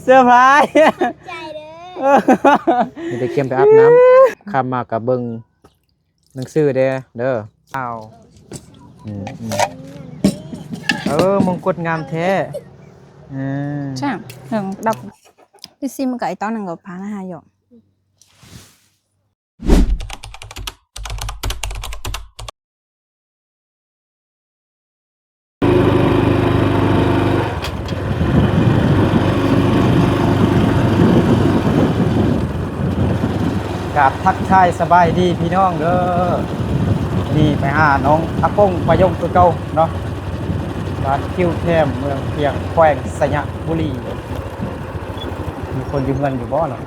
เซอร์ไพรส์ใจเด้อมีแต่เกมไปอาบน้ำคำมากับเบิ้งหนังสือเด้ออ้าวมงกุฎงามแท้ใช่หนึ่งดับพี่ซิมกับไอ้ต้อนหนึ่งกับพานะฮะหยกกับทักทายสบายดีพี่น้องเด้อนี่ไปหาน้องอาปงปายงตัวเก่าเนาะร้านคิวแคมเมืองเพียงแขวงสยบุรีมีคนยืมเงินอยู่บ่เนาะ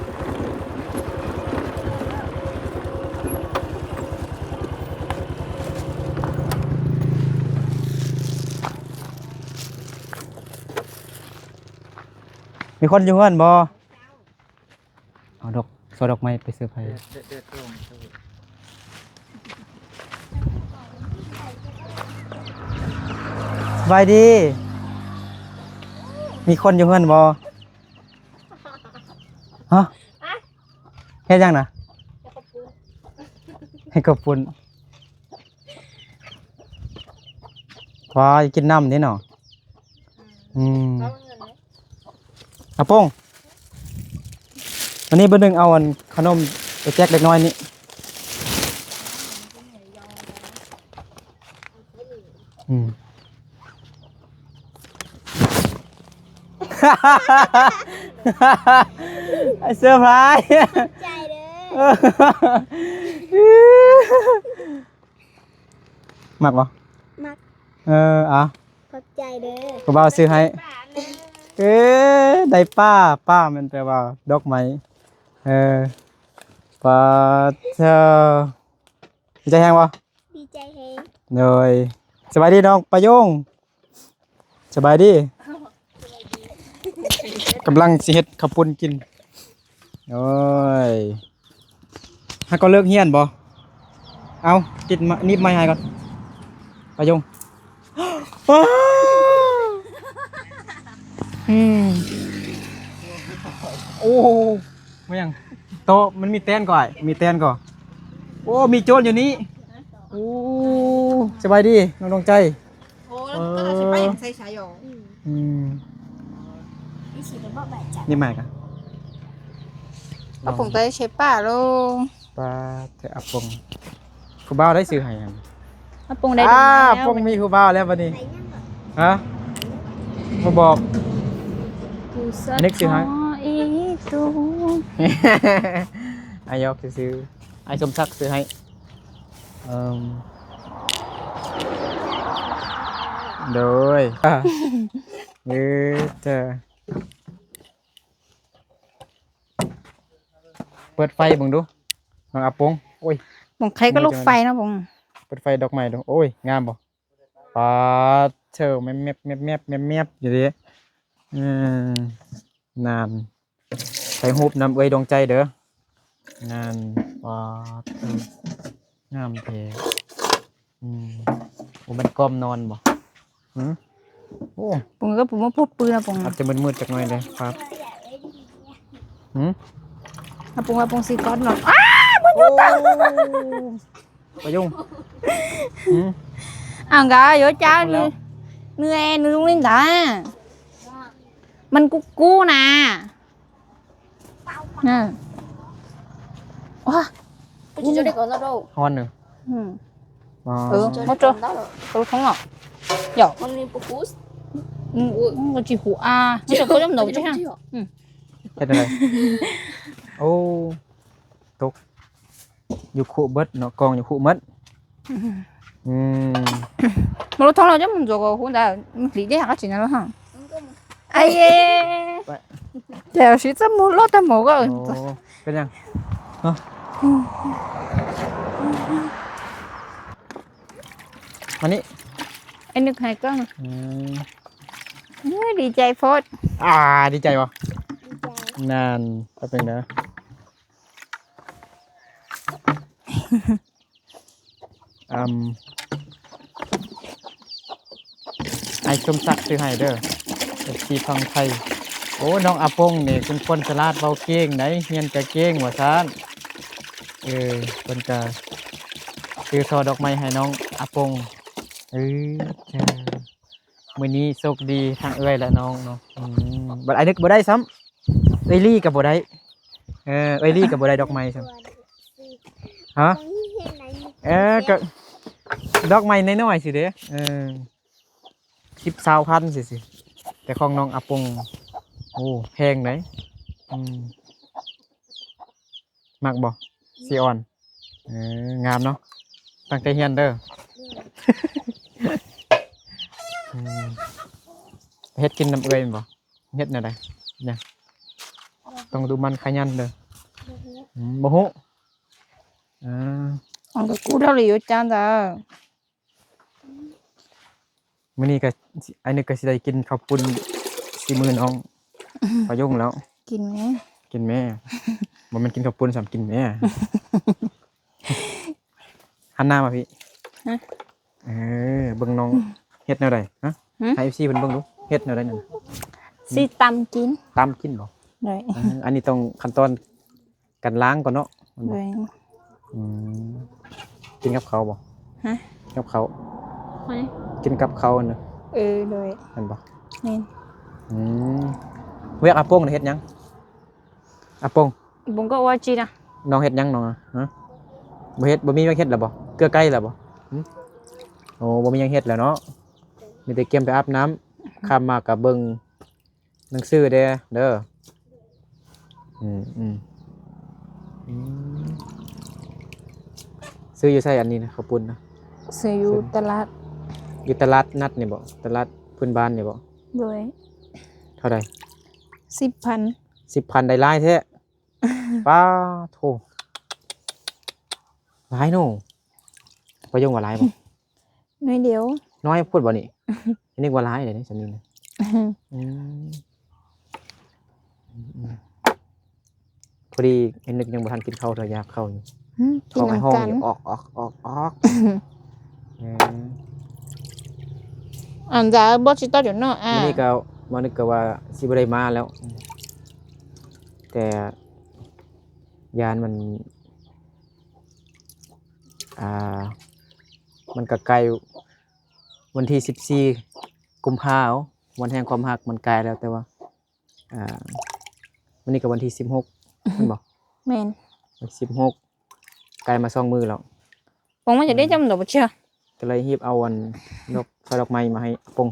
มีคนยืมเงินบ่เอาดอกไม้ไปเซอร์ไพรส์สบายดีมีคนอยู่เงินบ่ฮะเฮ็ดยังนะให้กบปุ่นว้ากินน้ำนี่เนาะอาโป้งวันนี้เบอร์หนึ่งเอาอันขนมไปแจกเล็กน้อยนี่เซอร์ไพรส์ใจเด้อมักบ่มักอ่ะขอบใจเด้อกูบ่าวซื้อให้ได้ป้ามันแปลว่าดอกไม้ป้าเธอดีใจแฮงบ่ดีใจแฮงเลยสบายดีน้องประโยงสบายดีกำลังสิเฮ็ดข้าวปุ้นกินโอ้ยให้ก็เลิกเฮียนบ่เอาติดนิบไม้ให้ก่อนประโยงโอ้ไม่ยังโตมันมีแตนก่อนมีแตนก่อนโอ้มีโจรอยู่นี้โอ้สบายดีน้องดวงใจโอ้ก็จะไปยังใส่ชายหยกนี่ใหม่กัน อาปงได้เชฟป้าลูกป้าเธออาปงครูบ้าวได้ซื้อให้ยังอาปงได้แล้วปงมีครูบ้าวแล้ววันนี้ฮะมาบอกอันนี้ซื้อให้ไอยอกซื้อไอสมศักดิ์ซื้อให้โดยเธอเปิดไฟบังดูน้องอาปงโอ้ยปงใครก็ลูกไฟนะปงเปิดไฟดอกไม้ดูโอ้ยงามบ่ปาเธอแมบอยู่ดินานใส่หูบนำเอ้ยดวงใจเด้อนานปางามเพโอ้มันก้มนอนบ่โอ้ปงก็ปงมาพูดปืนนะปงอาจจะมืดๆจักหน่อยเลยครับปงว่าปงสีก้อนหรอกมันอยู่ตาประยุงกะเยอะจ้าเนื้อลุงลิงกะมันกู้นะน่ะว้ากูจะได้ก่อนแล้วดูฮอนหนึ่งมาเจอตัวของเราเดี๋ยวมันมีปุ๊บมันจีหัวมันจะก็ต้องหนูใช่ไหมเฮ็ดอะไรโอ้ตกอยู่คู่เบิดเนาะกองอยู่คู่มัดmà nó thằng nào chứ mình rồi cũng đã lý giải cái chuyện này hả ai đều chỉ rất muốn lót thêm một cái cái nhang anh anh được hai con đi chơi phốt đi chơiบ่นานก็เป็นนะ ไอ้สมศักดิ์ซื้อให้เด้อที่ฟังไทยโอ้น้องอาปงนี่เป็นคนฉลาดเว้าเก่งไหนเรียนก็เก่งว่าซั่นเพิ่นก็ซื้อช่อดอกไม้ให้น้องอาปงจ้ามื้อนี้โชคดีทั้งเอ้ยและน้องเนาะบัดไอ้นึกบ่ได้ซ้ำเอ้ยลี่ก็บ่ได้เอ้ยลี่ก็บ่ได้ดอกไม้ซ้ำฮะก็ดอกไม้น้อยๆสิเด้10,000สิแต่ของน้องอาปงโอ้แพงไหนมักบ่สีอ่อนงามเนาะตั้งใจเรียนเด้อเฮ็ดกินน้ำเอ้ยบ่เฮ็ดแนวใดเนี่ยต้องดูมันขยันเด้อบ่ฮู้Ông cái cú đó là vô chan ra มื้อนี้ก็ไอ้นึกก็สิได้กินข้าวปุ้นสิมื้อน้องพะยงแล้ว Kinh mẹ กินแม่บ่แม่นกินข้าวปุ้นสำกินแม่หันหน้ามาพี่ฮะเบิ่งน้องเฮ็ดแนวใดฮะให้ FC เพิ่นเบิ่งดูเฮ็ดแนวใดนั่น Si tâm kín ตำกินบ่ Rồi อันนี้ต้องขั้นตอนการล้างก่อนเนาะ Rồi กินกับเขาบ่ ฮะ กับเขา Thôi กินกับเขาเนาะ rồi เห็นบ่ Nên เวียกอาปงเฮ็ดหยังอาปง Bụng có qua chi nè น้องเฮ็ดหยังน้องฮะบ่เฮ็ดบ่มีหยังเฮ็ดแล้วบ่เกลือไก่แล้วบ่โอ้บ่มีหยังเฮ็ดแล้วเนาะมีแต่เก็บไปอาบน้ำข้ามมาก็เบิ่งหนังสือเด้อซื้ออยู่ไสอันนี้นะข้าวปุ้นนะ Sư vô tà lát อยู่ตลาดนัดนี่บ่ตลาดพื้นบ้านนี่บ่ Rồi เท่าใด 10,000 10,000ได้หลายแท้ป้าโธ่หลายโน่บ่ยงว่าหลายบ่ Nói điếu น้อยพูดบ่นี่ อันนี้ว่าหลายเด้นี่ซั่นนี่นะพอดีไอ้นึกยังบ่ทันกินข้าวเถอะอยากเข้าอยู่ Kinh เข้าใน nằm ห้อง cắn อยู่ออกĂn ra bớt chỉ tao cho nó มื้อนี้ก็บ่นึกก็ว่าสิบ่ได้มาแล้ว แต่ยานมันก็ไกลวันที่14กุมภาพันธ์วันแห่งความรักมันไกลแล้วแต่ว่าวันนี้ก็วันที่16แม่นบ่ Men วันที่16ไกลมา2มื้อแล้ว Bông mới chỉ đi trong đồ bật chưa ก็เลยรีบเอาดอกไม้มาให้อาปง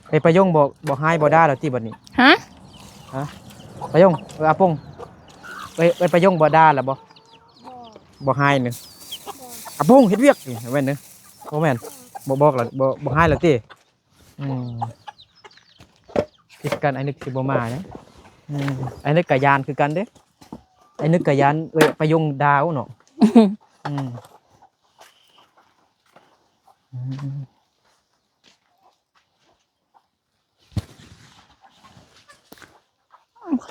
ไอ้ประยงบ่ให้บ่ด่าแล้วติบัดนี้ Hả ประยงอาปงไอ้ประยงบ่ด่าแล้วบ่ให้นึงอาปงเฮ็ดเวียกนี่แม่นนึงบ่แม่นบ่บอกแล้วบ่ให้แล้วติคิดกันไอ้นึกสิบ่มานะไอ้นึกกะยานคือกันเด้ไอ้นึกกะยานประยงดาวเนาะ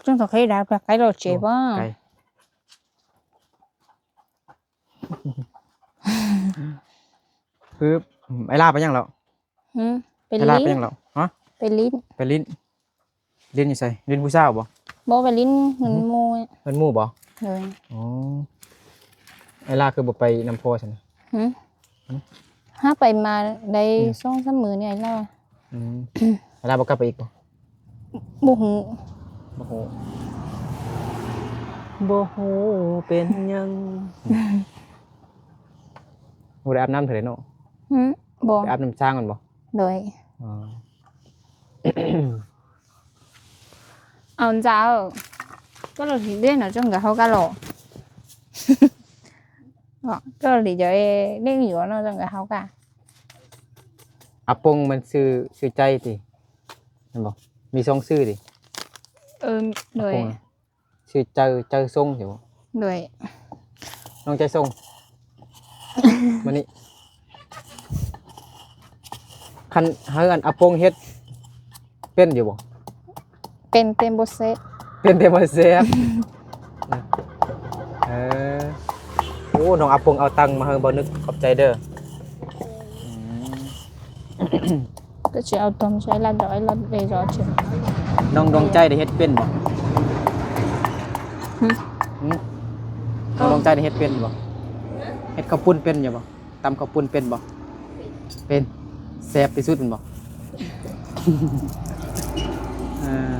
Chúng ta thấy đã là cái đồ chế quá ไกลคือไอ้ลาไปยังแล้ว Bên ไอ้ลาไป lín ยังแล้วฮะ Bên lín ไปลิ้นอยู่ไสลิ้นผู้สาวบ่ Bố bên lín mình mua เพิ่นหมู่บ่ Rồi อ๋อไอ้ลาคือบ่ไปนำพ่อซั่นน่ะ Há bày mà đây xong sắp mười này là ไอ้ลาบ่กลับไปอีกบ่ Bố hủ บ่ฮู้บ่ฮู้เป็นหยังบ่ได้อาบน้ำเท่าใดเนาะ Bố ไปอาบน้ำช้างก่อนบ่ Rồi อ๋อ Ông sao Cái là thì biết là trong cả hậu cá lỗ Cái là thì cho em biết nhiều nó trong cả hậu cá อาปงมันชื่อใจติเห็นบ่มี2ชื่อติ Rồi ชื่อเจ้าทรงอยู่ Rồi น้องใจทรงมานี่คันเฮาอันอาปงเฮ็ดเป็นอยู่บ่ Tên bố xếp เป็นแต่บ่แซ่บ น้องอาปงเอาตังค์มาให้บ่นึกขอบใจเด้ออืม ก็จะเอาตอมใช้ละร้อยละเบรอเฉย น้องดวงใจได้เฮ็ดเป็นบ่น้องดวงใจได้เฮ็ดเป็นบ่เฮ็ดข้าวปุ้นเป็นอยู่บ่ตำข้าวปุ้นเป็นบ่เป็นแซ่บที่สุดเป็นบ่ อ่า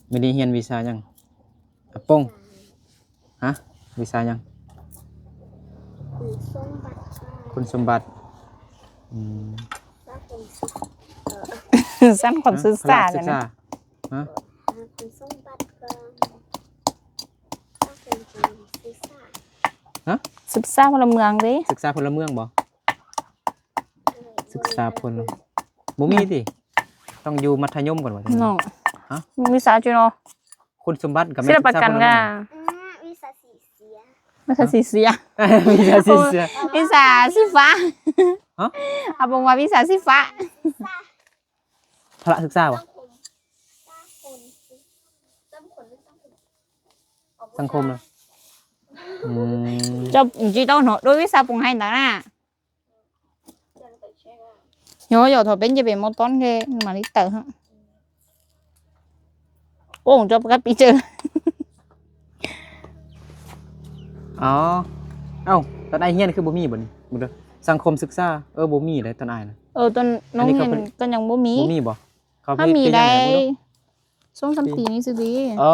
ไม่ได้เรียนวิชายังอะปงฮะวิชายัง ส้มบัตร คุณสมบัติอืม แล้วเป็น สั้นความซื่อ พ สา ละ ร ศึก นะ ษาฮะ เป็นส้มบัตรก็แล้วเป็นซีซ่า ศึกษาพลเมืองดิ ศึกษาพลเมืองบ่ศึกษาพลบ่มีติต้องอยู่มัธยมก่อนว่าจัง น้อง ฮะ วิสาจุโน คุณสมบัติกับ ศิลปกันก็ วิสาสีเสีย ไม่ใช่สีเสีย วิชาสิเสีย วิสาสีฟ้า ฮะ เอาบอกว่าวิสาสีฟ้า พละศึกษาบ่สังคมเลยอืม จะจีต้องหนด้วยวิสาปงให้ต่างน่ะnhớ thọ bên về một toán ghê mà đi tờ hả ô cho các bị chơi อ๋อเอ้าตอนไอเฮียนคือบ่มีบ่นี่บ่เด้อสังคมศึกษาบ่มีเลยตอนไอน่ะ tuần nông Anh đi hiện con nhằng bố บ่ mí มีบ่เขา ha mì เฮ็ดยังไงบ่รู้ đây xuống xăm tì ní sư đi อ๋อ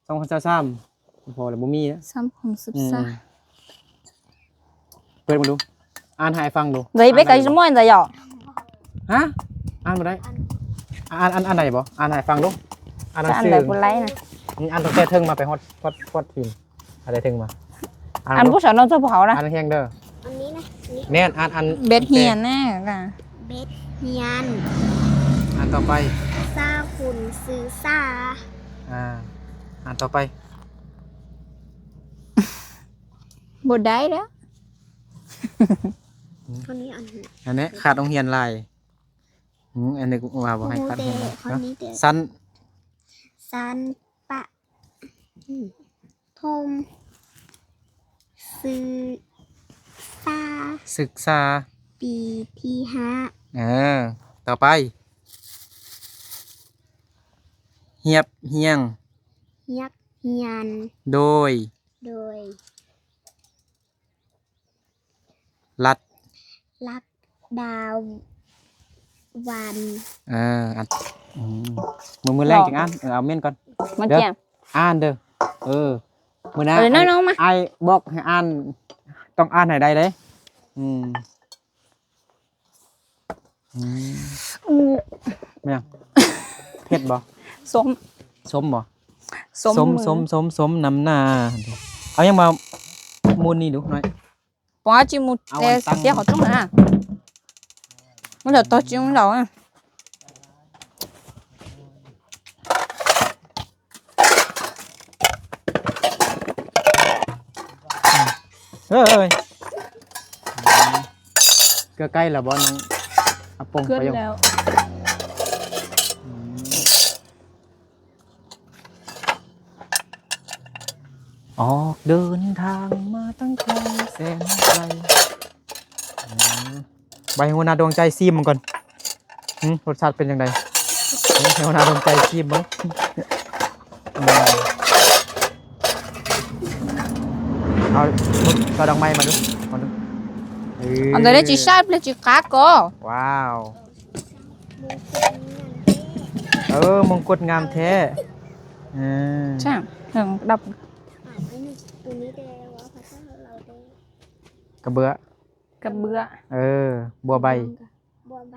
2023พอแล้วบ่มีนะ xăm không sụp อืม xa เปิดมาดูอ่านให้ฟังดู đấy bé cái chúng mình rồi dọ ฮะอ่านบ่ได้อ่านได้บ่อ่านให้ฟังดูอ่านหนัง cho สื ăn อ đời của lấy này อ่านตั้งแต่เทิงมาไปฮอดทีมอะไรเทิงมาอ่าน ăn ดู bút sợ nó cho bảo อ่า nè นแฮงเด้อ อันนี้นะนี่ แน่นอ่าน bết hiền nè cả เบ็ดเฮียน อ่านต่อไป ซาคุณซื้อซา อ่านต่อไป bột đáy đó คนนี้อันนี้ อันนี้ขาดโรงเรียนลายอันนี้กูว่าบ่ให้ขาดโรงเรียนลาย คนนี้เด็ก สั้น ซันปะทมซื้อซา ศึกษา ปีที่ห้า ต่อไปเฮียบเฮียง ยักษ์เฮียน โดย โดย รัด ลักดาววัน อัดมือแรงจังอ่านเอาเม่นก่อน mất Được. chèm อ่านเด้อมื้อหน้า nó mà ไอ้บอกให้อ่านต้องอ่านให้ได้เด้แม่งเผ็ดบ่ sống ส้มบ่ sống ส้มน้ำหน้าเอายังมามูนนี่ดูหน่อย bỏ chim một Ao ăn tăng. xe họ trúng rồi à mới là to chim đầu à เอ้ยเกลือใกล้แล้วบ่น้องอาปงไป cướp ยัง แล้ว ออกเดินทางมาตั้งไกลแสนไกลใบหัวหน้าดวงใจซีมมันก่อนรสชาติเป็นยังไงหัวหน้าดวงใจซีมมั้งเอาก็ดังไม้มาดูมาดู anh thấy đấy chị sai là chị cá cô ว้าวมงกุฎงามแท้ chắc đừng đập อันนี้ตัวนี้เดวะภาษาเราเด กระเบื้อ cầm bữa บัวใบ บัวใบ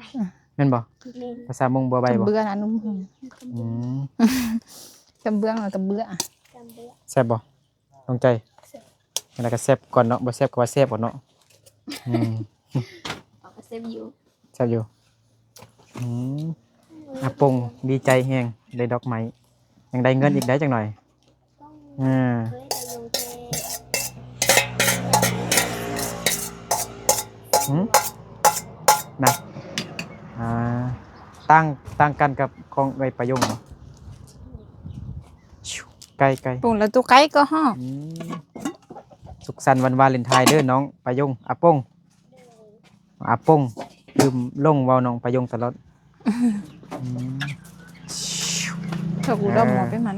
แม่นบ่ เล่น ภาษามงบัวใบ cầm บ่ bữa là đúng không อืม cầm bữa là cầm bữa จำเบื่อ แซ่บบ่ลงใจแล้วก็แซ่บก่อนเนาะบ่แซ่บก็ว่าแซ่บบ่เนาะเซฟอยู่ แซ่บอยู่อาปงดีใจแฮงได้ดอกไม้ยังได้เงินอีกได้จังหน่อย เฮ้ยแต่ยงเจ นะตั้งกันกับของไว้ประยงเนาะ ไก่ไก่ ปุ่งแล้วตัวไก่ก็ฮะ อืมสุขสันต์วันวาเลนไทน์เด้อน้องปายงอาปงอาปงลืมลงเว้าน้องปายงตลอดอืม ถ้ากูดมหมดไปมัน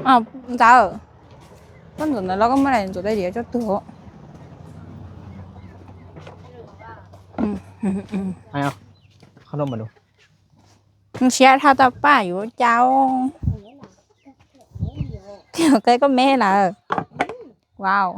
อ้าวจ้าต้นสนแล้วเราก็ไม่ได้จุดได้เดี๋ยวจะตัวให้เอาขนมมาดู เชียร์ท่าตาป้าอยู่เจ้าเกี่ยวกับก็แม่ล่ะว้าว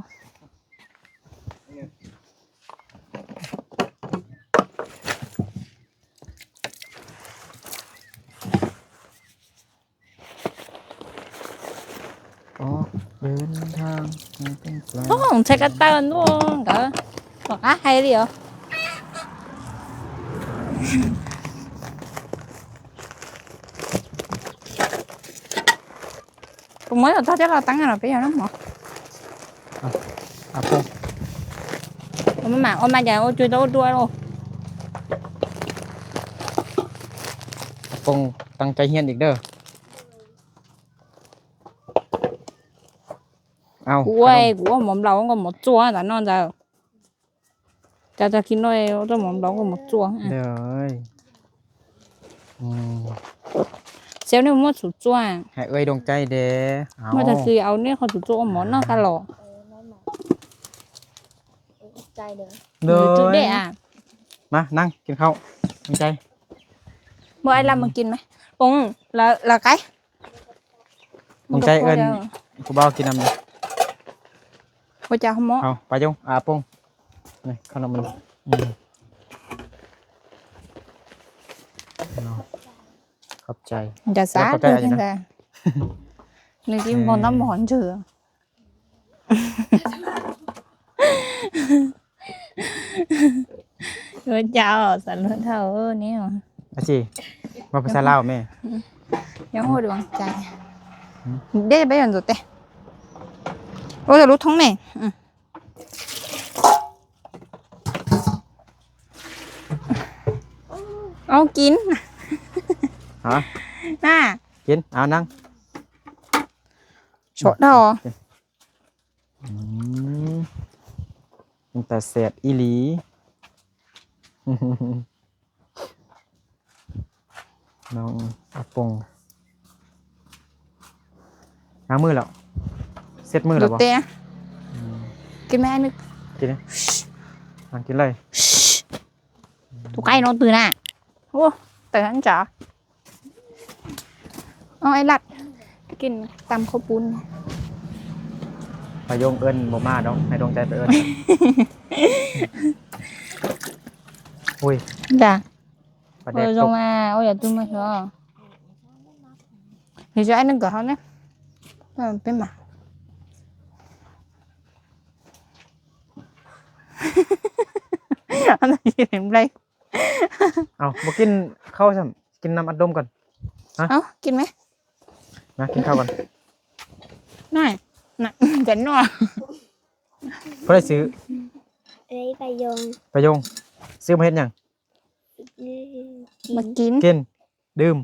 อ๋อเดินทางเป็นไกล ใช้กระตันด้วยก็บอกอ่ะให้เดียวตรงนี้เราจะเราตั้งกันเราไปยังน้ำหมอ อาปง ông mà giờ ô chui đâu đuôi luôn อาปงตั้งใจเฮียนอีกเด้อเอา quay của mồm lẩu còn một chua đã non giờ cha khi nói cho mồm lẩu còn một chua เด้อเอ้ยอืม xéo nếu muốn sụt chua ให้เอ้ยดวงใจเด้เอา mà thật sự áo nét không sụt chua món nó khá lò ใจเด้อ เด้ người trước อ đấy à มานั่งกินข้าวดวงใจ bữa ai làm mà kín mày bông là cái ดวงใจเอิ้นกูบ่าวกินน้ำเลย bữa cha không mó เอาไปยงอาปงนี่ขนมมันเอาขอบใจ cha xá có cái thôi gì thế nữa? là nên cái món nó món chưa rồi chào sản lượng thầu nè อาจีมาภาษาลาวแม่ giống hồi đường chạy đây bây giờ rồi tè ôi giờ lúc thống này ô kín ฮะ nè กินเอานั่ง chỗ đâu มันแต่เศษอีหลี น้องอาปงล้างมือแล้วเซ็ตมือแล้ว được บ่ tè cái mẹ nước กินนะนั่งกินเลย tụi cây nó từ nè ô từ hắn chở ô ai lặt kín tăm khâu bún พายงเอิ้นบ่มาดอกให้ดวงใจไปเอิ้น อุ้ย dạ ประเด็ก ôi ต rồi ก mà ôi giờ tôi mà sợ thì cho anh đừng cỡ nhé bên mặt anh nói gì em đây เอาบ่กินข้าวซ้ำกินน้ำอัดลมก่อน áo kín mấy นะกินข้าวก่อน này nè chảnh rồi เพื่อได้ซื้อ เอ้ยไปยง พายงซื้อมาเฮ็ดหยัง mà kín กินดื่ม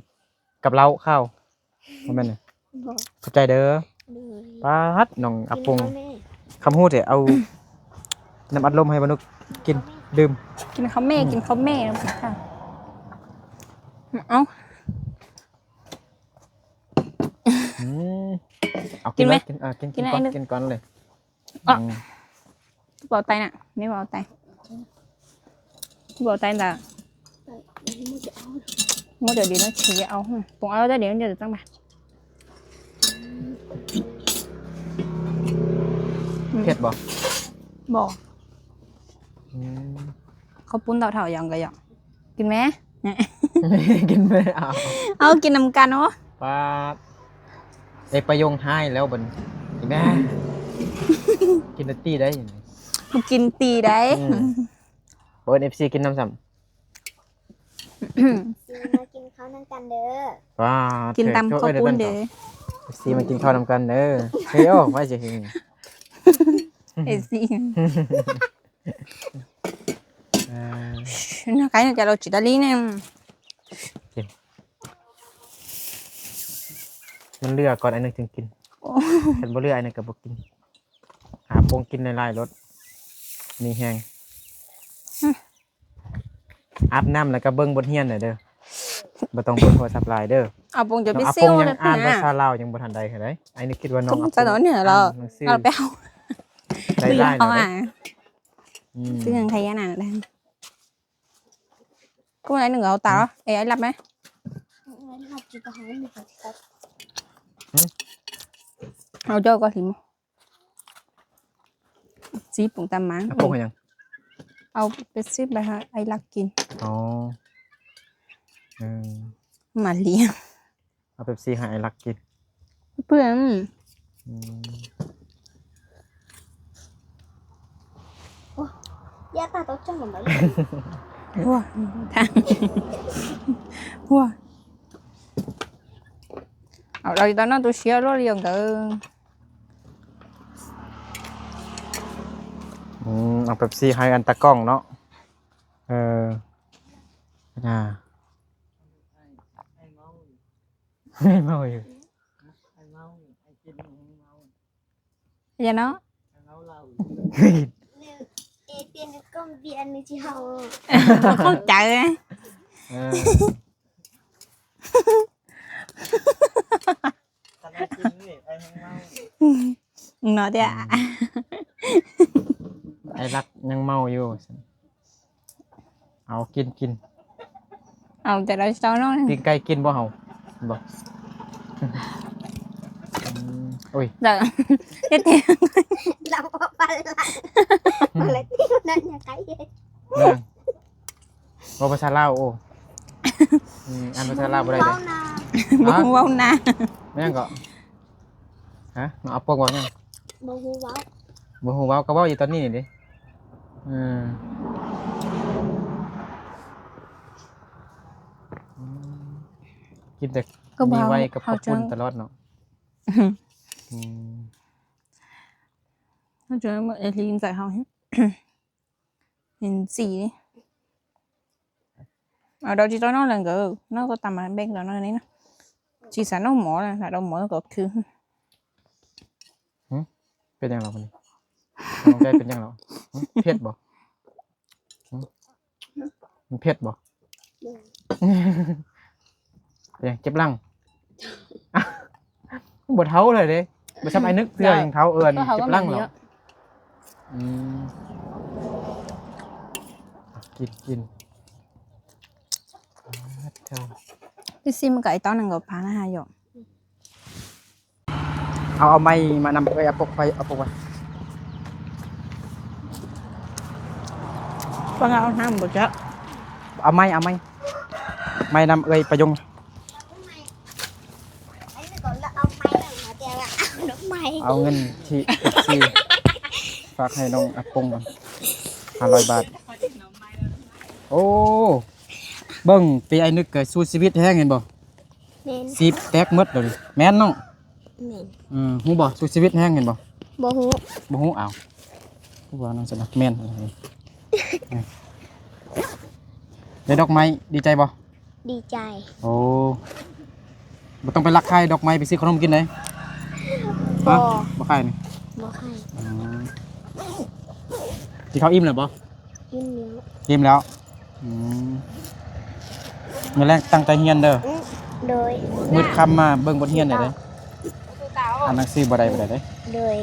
กับเหล้าข้าวบ่แม่นน่ะ บอก ขอบใจเด้อ เลย ปาดน้องอาปง กินข้าวแม่ คำพูดเถอะเอา น้ำอัดลมให้มนุษย์กินดื่ม kín khó mẹ nó phải sao áo อืมเอา กินไหม เลยกิน กินอะไร ก่อน นึก กินก่อนเลย อ่ะ อืม vào tay nè nếu vào tay là ไปไม่จะเอา mua được đi nó chỉ áo không cũng áo ra để nó được tăng bạc เผ็ดบ่ bỏ อืม เขาปุ้นเต่าเถาอย่างก็อย่างกินไหม กินไม่เอา เอากินน้ำกันเนาะ ปาดไอ้ประโยงให้แล้วบันกินได้ กินดตี้ได้ยังไง มันกินตีได้ เบิร์นเอฟซีกินน้ำซ้ ซื้อมากินข้าวนั่งกันเด้อ ำว้า กินตำข้าวปุ้นเด้อ เอฟซีมากินข้าวนำกันเด้อเฮ้ยโอ้ไม่ใช่เฮง เอซี่cái này chả đâu chỉ ta lý nè มันเลือกก่อนอันนึงจึงกินเห็นบ่เลือกอันนึงก็บ่กินหาโปงกินในไร่รถมีแห้งอาบน้ำแล้วก็เบิ่งบทเรียนหน่อยเด้อบ่ต้องเบิ่งโทรศัพท์หลายเด้อ เอาปงจะไป อา เซ ป ล ง เล ยั ย งอ่านภา นะ ษาลาวยังบ่ทันได้เห็นไหมไอ้นี่คิดว่าน้อง ก็จะนอนเนี่ยเรา หนังสือ เราไปเอา ได้ได้ เอา นะ อ่ะซื้อเงินใครยันอ่ะได้กูไหนหนึ่งเอาตาเอ้ยรับไหม เราจะไปหาหนึ่งครับ เอาเจ้าก็ถิมซีปุ่งตามหมา อาปงยัง เอาไปซีไปให้ไอ้รักกิน อ๋อมาเลี้ยง เอาเป๊ปซี่ให้ไอ้รักกิน เพื่อน ยาตาโต๊ะจังหรือไม่ หัวทางหัวเอาเราตอนนั้นตัวเชียวรถเลี้ยงกัน เอาเป๊ปซี่ให้อันตะกล้องเนาะไม่เมาอยู่ อย่าเนาะ เอเตียนก็เบียนในที่เขา เข้าใจไหมเนาะเดี๋ยว ไอ้รักยังเมาอยู่เอากิน เอาแต่เราเจ้าน้อง ปิ้งไก่กินบ่เฮาบ่โอ้ย เดี๋ยวเดี๋ยว เราปลาละอะไรที่นั่นอย่าไกลเย็น นั่งบ่ภาษาลาวโอ้อันภาษาลาวบ่ได้เลย มึงว้าวนะ ไม่ยังก็ฮะมาเอาปงก่อนยัง บ่ฮู้ว้าว บ่ฮู้เว้าก็เว้าอยู่ตอนนี้นี่ดิกินแต่มีไว้กับขอบคุณตลอดเนาะ nó chơi một liên giải hồng nhìn gì ở đâu chỉ cho nó là gỡ nó có tầm ở bên đó nó đấy nó chỉ sản nó mỏ là đâu mỏ có cứ เป็นยังไงคนนี้น้องใจเป็นยังไงเผ็ดบ่มันเผ็ดบ่ยังเจ็บลังบ่เท้าเลยเด้บ่ซับไอ้นึกเพื่อยังเท้าเอิญเจ็บลังหรอกินcái sim cái tao năng gặp phá là hai rồi เอาไม้มานำไปเอาปกไปเอาปกไป con ao ham một chút เอาไม้ไม้นำเอ้ยประยง ไอ้นี่ก่อนแล้วเอาไม้หน่อยมาเดียวอะเอาดอกไม้ เอาเงินที่ฝากให้น้องอาปงก่อน500 บาทโอ้เบิ่งปีไอ้นึกเกิดสู้ชีวิตแห้งเห็นบ่ เน้น สิบแตกหมดเลยแม่นน้อง เน้น ฮู้บ่สู้ชีวิตแห้งเห็นบ่ บ่ฮู้ บ่ฮู้อ้าวฮู้บ่น้องสนักแม่นได้ดอกไม้ดีใจบ่ ดีใจ โอ้บ่ต้องไปลักไข่ดอกไม้ไปซื้อขนมกินเลย บ่ บ่ไข่นี่ บ่ใคร ที่เขาอิ่มแล้วบ่ ยิ้มเนี้ย อิ่มแล้วมื้อแรกตั้งใจเรียนเด้อ โดย มืดค่ำมาเบิ่งบทเรียนได้เด้ออ่านหนังสือบ่ได้เด้อ โดย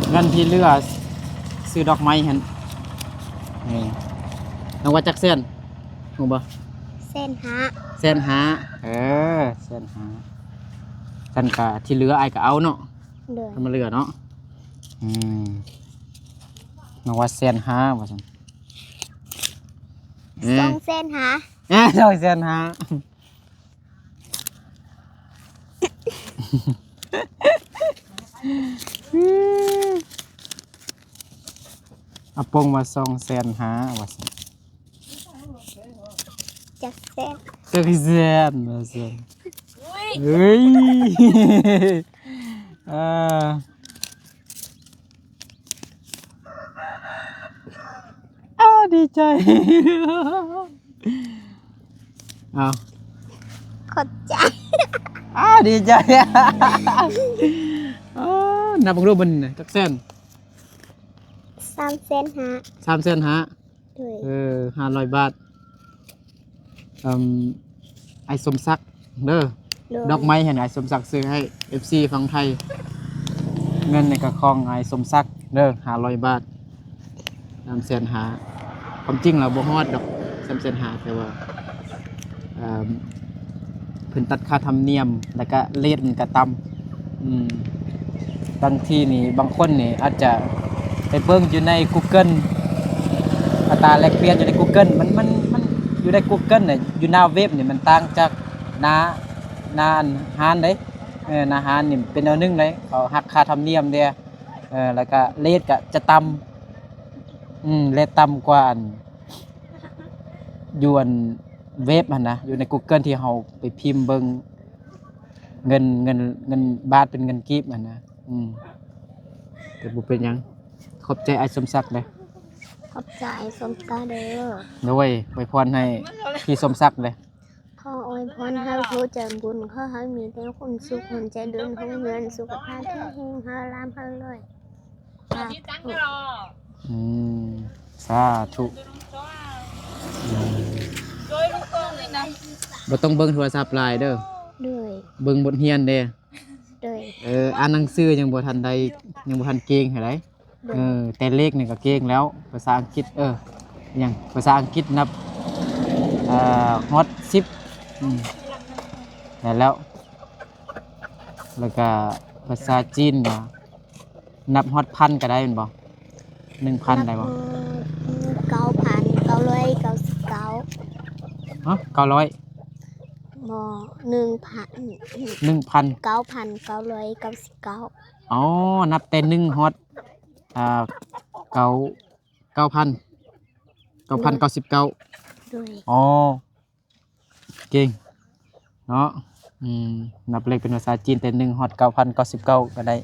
เงินที่เหลือซื้อดอกไม้หั่นนี่น้องว่าจักเส้นฮู้บ่ เส้นหา เส้นหาเส้นหากันก็ที่เหลืออ้ายก็เอาเนาะ โดย ทำมาเหลือเนาะน้องว่าเส้นหาว่าซั่น สองเส้นหา เจ้าเส้นหาอาปงว่า2 แสนหาว่าซั่น จากเส้น จักแสนว่าซั่นเฮ้ย ดีใจเอา ขอบใจ ดีใจนับรูปมันจักเส้น 3 เซนฮะ 3 เส้นฮะ ด้วย 500 บาทไอ้สมศักดิ์เด้อ ด้วย ดอกไม้เห็นไอ้สมศักดิ์ซื้อให้ FC ฝั่งไทยเงินในกระคองไอ้สมศักดิ์เด้อ500 บาท3 เส้นหาความจริงเราบ่ฮอดดอก3 เส้นหาแต่ว่าเพิ่นตัดค่าธรรมเนียมแล้วก็เลทมันก็ต่ำบางทีนี่บางคนนี่อาจจะไปเบิ่งอยู่ใน Google อัตราแลกเปลี่ยนอยู่ใน Google มันอยู่ใน Google เนี่ยอยู่หน้าเว็บนี่มันต่างจากหน้าร้านเด้หน้าร้านนี่เป็นแนวนึงเลยเขาหักค่าธรรมเนียมเด้แล้วก็เลทก็จะต่ำเลทต่ำกว่าอันอยู่อันเว็บหั่นนะอยู่ใน Google ที่เฮาไปพิมพ์เบิ่งเงินบาทเป็นเงินกีบหั่นนะแต่บ่เป็นหยังขอบใจไอ้สมศักดิ์เลย ขอบใจสมตาเด้อ ด้วยอวยพรให้พี่สมศักดิ์เลย ขออวยพรให้ผู้ใจบุญขอให้มีแต่คนสุขคนใจเดินของเงินสุขภาพแข็งแรงหาลามหาเลยสาธุ สาธุบ่ต้องเบิ่งโทรศัพท์หลายเด้อ ด้วย เบิ่งบทเรียนเด้ ด้วย อ่านหนังสือยังบ่ทันได้ยังบ่ทันเก่งเท่าไดแต่เลขนี่ก็เก่งแล้วภาษาอังกฤษยังภาษาอังกฤษนับฮอต10ได้แล้วก็ภาษาจีนก็นับฮอตพันก็ได้แม่นบ่ 1,000 ได้บ่ 9,999 ฮะ900 บ่ 1,000 9,999 อ๋อนับแต่1ฮอต9,999 ด้วย อ๋อเก่งเนาะนับเลขเป็นภาษาจีนแต่1ฮอต9,099ก็ได้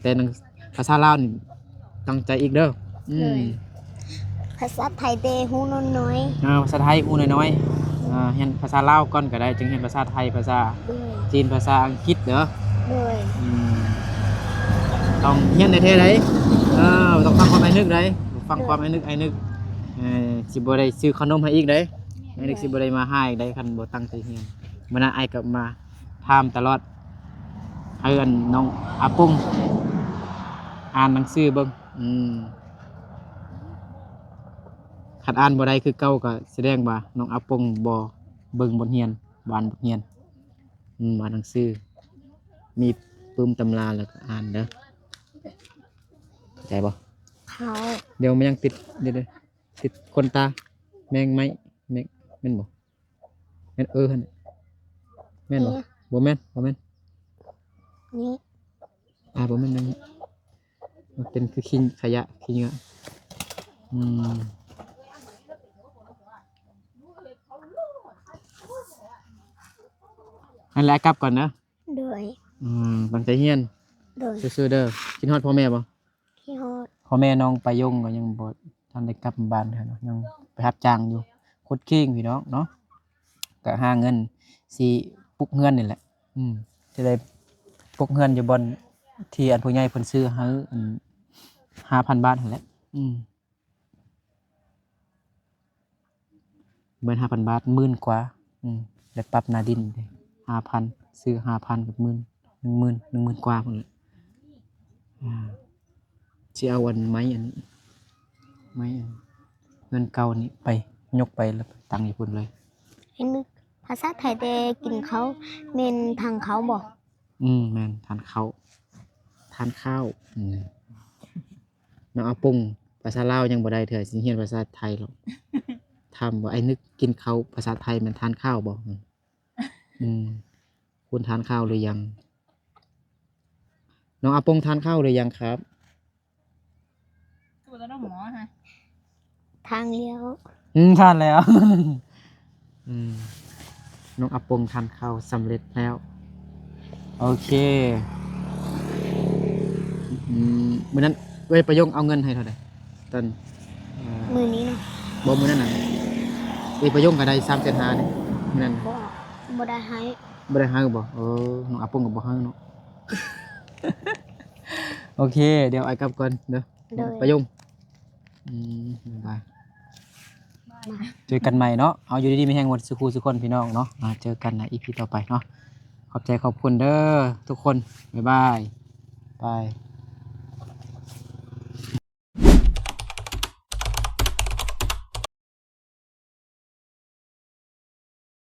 แต่ภาษาลาวนี่ตั้งใจอีกเด้อภาษาไทยเตฮู้น้อย ภาษาไทยอู้น้อยๆเรียนภาษาลาวก่อนก็ได้จึงเรียนภาษาไทยภาษา ๆด้วย จีนภาษาอังกฤษเด้อ ด้วย ต้องเรียนในเท่ใดต้องฟังความไอ้นึกได้ฟังความไอ้นึกสิบ่ได้ซื้อขนมให้อีกได้ไอ้นึกสิบ่ได้มาให้อีกได้คันบ่ตั้งใจเรียนมื้อนั้นไอ้กลับมาถามตลอดให้อันน้องอาปุ้งอ่านหนังสือเบิ่งคันอ่านบ่ได้คือเก่าก็แสดงว่าน้องอาปุ้งบ่เบิ่งบทเรียนบ่อ่านบทเรียนอ่านหนังสือมีปึ้มตำราแล้วก็อ่านเด้อเข้าใจบ่ เขา เดี๋ยวมันยังติดติดคนตาแมงไหมแม่นบ่แม่นหั่นแม่นบ่บ่แม่นนี่บ่แม่นนั่นมันเป็นคือขี้ขยะขี้เหงื่ออันแรกกลับก่อนนะ ด้วย ตั้งใจเรียน ด้วย ซื่อๆเด้อกินฮอดพ่อแม่บ่ ที่ฮอด พ่อแม่น้องไปยงก็ยังบ่ทันได้กลับบ้านเด้อเนาะยังไปรับจ้างอยู่โคตรเก่งพี่น้องเนาะก็หาเงินสิปลุกเฮือนนี่แหละจะได้ปลุกเฮือนอยู่บนที่อันผู้ใหญ่เพิ่นซื้อให้5,000 บาทนั่นแหละเบิ่น 5,000 บาทหมื่นกว่าได้ปรับหน้าดินเด้ 5,000 ซื้อ 5,000 กับ10,000 10,000 กว่าพุ่นแหละสิเอาอันไม้อันนี้ไม้อันเงินเก่านี่ไปยกไปแล้วไปตั้งอยู่พุ่นเลย ให้นึกภาษาไทยเตกินเขาเมนทางเขาบอก แม่นทานข้าวน้องอาปุ้งภาษาลาวยังบ่ได้เถอะสิเรียนภาษาไทยหรอกถามว่าไอ้นึกกินข้าวภาษาไทยมันทานข้าวบ่คุณทานข้าวหรือยังน้องอาปุ้งทานข้าวหรือยังครับ ตัวน้องหมอฮะ ทางเลี้ยว ทานแล้ว น้องอาปุ้งทานข้าวสำเร็จแล้วโอเคมื้อนั้นเว้ยประยงเอาเงินให้เท่าใดตอน มือนี้เนาะ บ่มื้อนั้นน่ะประยงก็ได้3.5นี่มื้อนั้น บ่ได้ให้ บ่ได้หาบ่น้องอาปงก็บ่หาเนาะ โอเค เดี๋ยวไอ้กลับก่อนเด้อ โดย ประยงบ๊ายบายเจอกันใหม่เนาะเอาอยู่ดีๆมีแฮงหมดสุขุสุคนพี่น้องเนาะเจอกันใน EP ต่อไปเนาะขอบใจขอบคุณเด้อทุกคนบ๊ายบายบาย